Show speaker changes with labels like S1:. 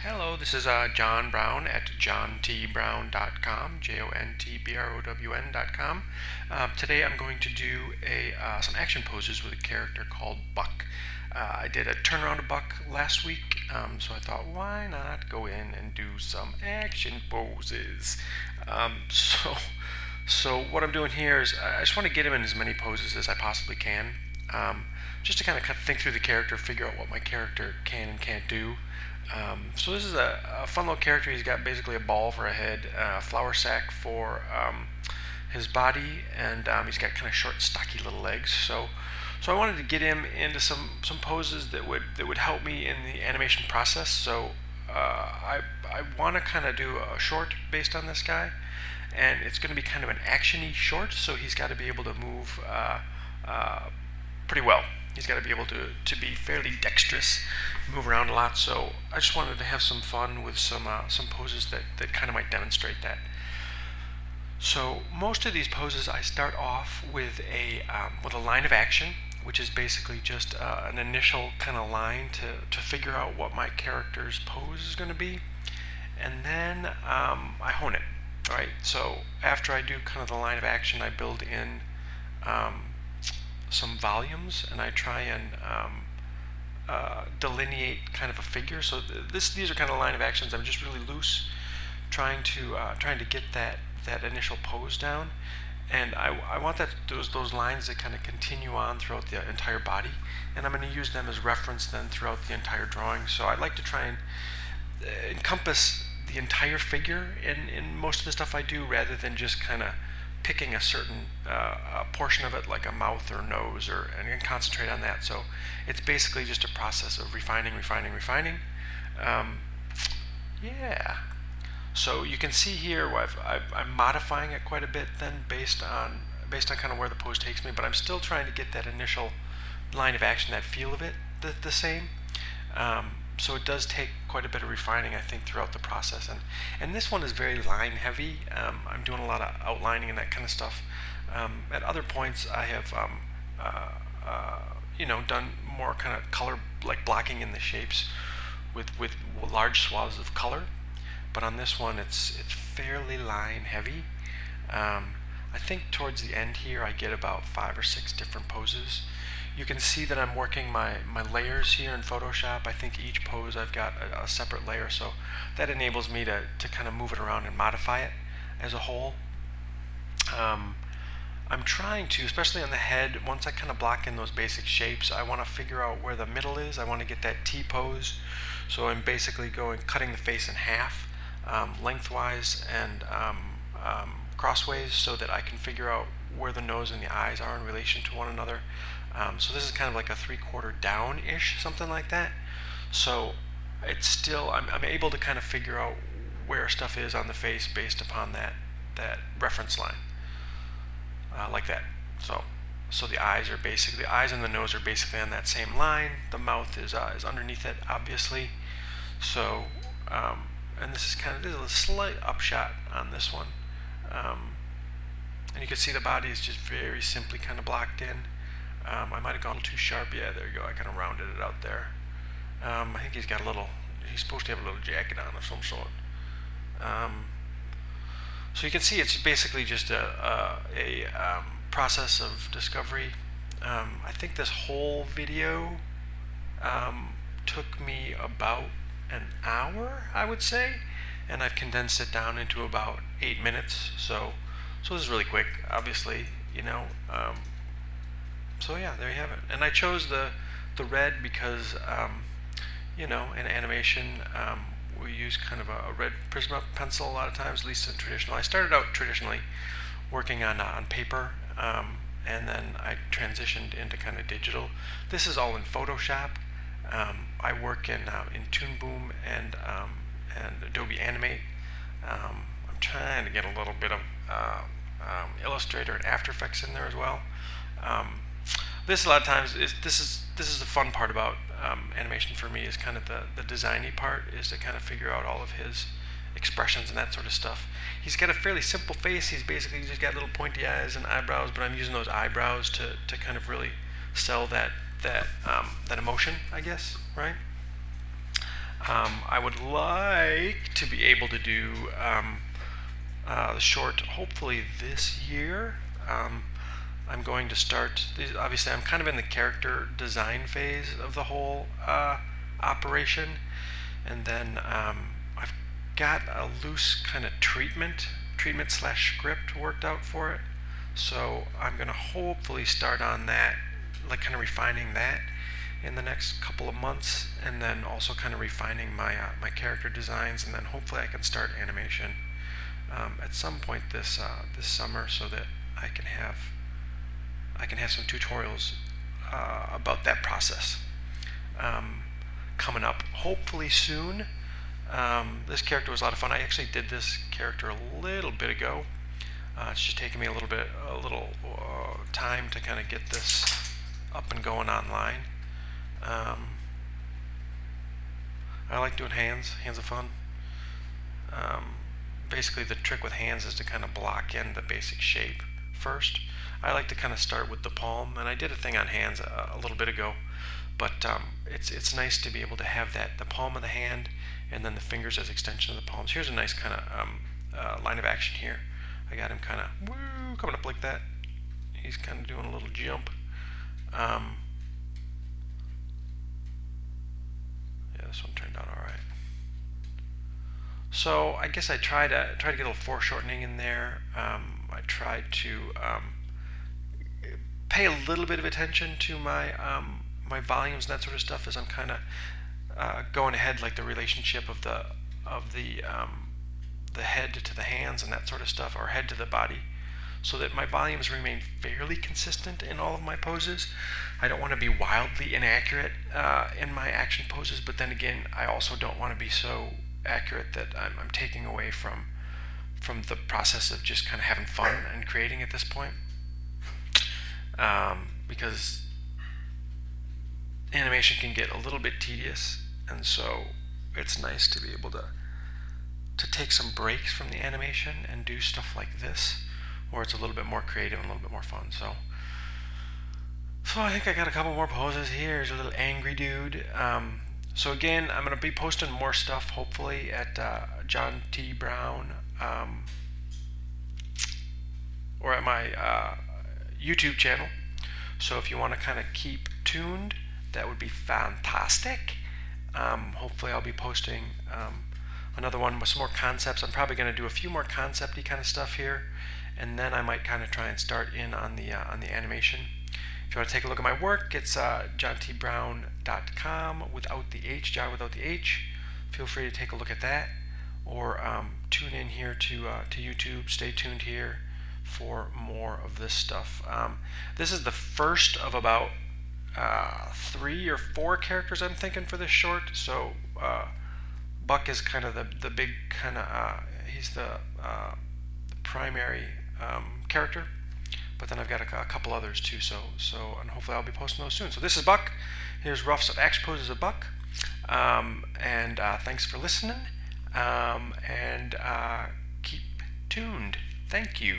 S1: Hello, this is John Brown at johntbrown.com, jontbrown.com. Today I'm going to do some action poses with a character called Buck. I did a turnaround of Buck last week, so I thought, why not go in and do some action poses? Um, so, so what I'm doing here is I just want to get him in as many poses as I possibly can, just to kind of think through the character, figure out what my character can and can't do. So this is a fun little character. He's got basically a ball for a head, a flour sack for his body, and he's got kind of short, stocky little legs. So I wanted to get him into some poses that would help me in the animation process. So I want to kind of do a short based on this guy, and it's going to be kind of an actiony short. So he's got to be able to move pretty well. He's got to be able to be fairly dexterous, move around a lot. So I just wanted to have some fun with some poses that kind of might demonstrate that. So most of these poses I start off with a line of action, which is basically just an initial kind of line to figure out what my character's pose is going to be, and then I hone it. All right. So after I do kind of the line of action, I build in some volumes, and I try and delineate kind of a figure. So these are kind of line of actions. I'm just really loose, trying to get that initial pose down, and I want those lines that kind of continue on throughout the entire body, and I'm going to use them as reference then throughout the entire drawing. So I like to try and encompass the entire figure in most of the stuff I do, rather than just kind of picking a certain portion of it, like a mouth or nose, and concentrate on that. So it's basically just a process of refining. Um, yeah. So you can see here I'm modifying it quite a bit then based on kind of where the pose takes me, but I'm still trying to get that initial line of action, that feel of it, the same. So it does take quite a bit of refining, I think, throughout the process. And this one is very line heavy. I'm doing a lot of outlining and that kind of stuff. At other points, I have done more kind of color, like blocking in the shapes with large swaths of color. But on this one, it's fairly line heavy. I think towards the end here, I get about 5 or 6 different poses. You can see that I'm working my layers here in Photoshop. I think each pose I've got a separate layer, so that enables me to kind of move it around and modify it as a whole. I'm trying to, especially on the head, once I kind of block in those basic shapes, I want to figure out where the middle is. I want to get that T pose. So I'm basically cutting the face in half, lengthwise and crossways, so that I can figure out where the nose and the eyes are in relation to one another. So this is kind of like a 3/4 down-ish, something like that. So it's still, I'm able to kind of figure out where stuff is on the face based upon that reference line, like that. So the eyes and the nose are basically on that same line. The mouth is underneath it, obviously. So and this is a slight upshot on this one. And you can see the body is just very simply kind of blocked in. I might have gone a little too sharp. Yeah, there you go. I kind of rounded it out there. I think he's supposed to have a little jacket on of some sort. So you can see it's basically just a process of discovery. I think this whole video took me about an hour, I would say, and I've condensed it down into about 8 minutes. So this is really quick, obviously, you know. So yeah, there you have it. And I chose the red because, in animation, we use kind of a red Prisma pencil a lot of times, at least in traditional. I started out traditionally working on paper, and then I transitioned into kind of digital. This is all in Photoshop. I work in Toon Boom and Adobe Animate. I'm trying to get a little bit of Illustrator and After Effects in there as well. This a lot of times this is the fun part about animation for me, is kind of the designy part, is to kind of figure out all of his expressions and that sort of stuff. He's got a fairly simple face. He's basically just got little pointy eyes and eyebrows, but I'm using those eyebrows to kind of really sell that emotion, I guess, right? I would like to be able to do the short hopefully this year. I'm going to start, obviously I'm kind of in the character design phase of the whole operation, and then I've got a loose kind of treatment slash script worked out for it. So I'm going to hopefully start on that, like kind of refining that in the next couple of months, and then also kind of refining my character designs, and then hopefully I can start animation at some point this summer, so that I can have some tutorials about that process coming up hopefully soon. This character was a lot of fun. I actually did this character a little bit ago. It's just taking me a little time to kind of get this up and going online. I like doing hands. Hands are fun. Basically, the trick with hands is to kind of block in the basic shape first. I like to kind of start with the palm, and I did a thing on hands a little bit ago, but it's nice to be able to have the palm of the hand and then the fingers as extension of the palms. Here's a nice kind of line of action here. I got him kind of coming up like that. He's kind of doing a little jump. Yeah, this one turned out all right. So I guess I try to get a little foreshortening in there. I tried to pay a little bit of attention to my volumes and that sort of stuff as I'm kind of going ahead, like the relationship of the head to the hands and that sort of stuff, or head to the body, so that my volumes remain fairly consistent in all of my poses. I don't want to be wildly inaccurate in my action poses, but then again, I also don't want to be so accurate that I'm taking away from the process of just kind of having fun and creating at this point. Because animation can get a little bit tedious, and so it's nice to be able to take some breaks from the animation and do stuff like this, where it's a little bit more creative and a little bit more fun. So I think I got a couple more poses here. Here's a little angry dude. So again, I'm going to be posting more stuff hopefully at John T. Brown, or at my YouTube channel. So if you want to kind of keep tuned, that would be fantastic. Hopefully I'll be posting another one with some more concepts. I'm probably going to do a few more concept-y kind of stuff here, and then I might kind of try and start in on the animation. If you want to take a look at my work, it's johntbrown.com without the H, John without the H. Feel free to take a look at that, or tune in here to YouTube. Stay tuned here for more of this stuff. This is the first of about 3 or 4 characters I'm thinking for this short. So Buck is kind of the big kind of he's the primary character, but then I've got a couple others too. So and hopefully I'll be posting those soon. So this is Buck. Here's roughs of action poses of Buck, and thanks for listening, and keep tuned. Thank you.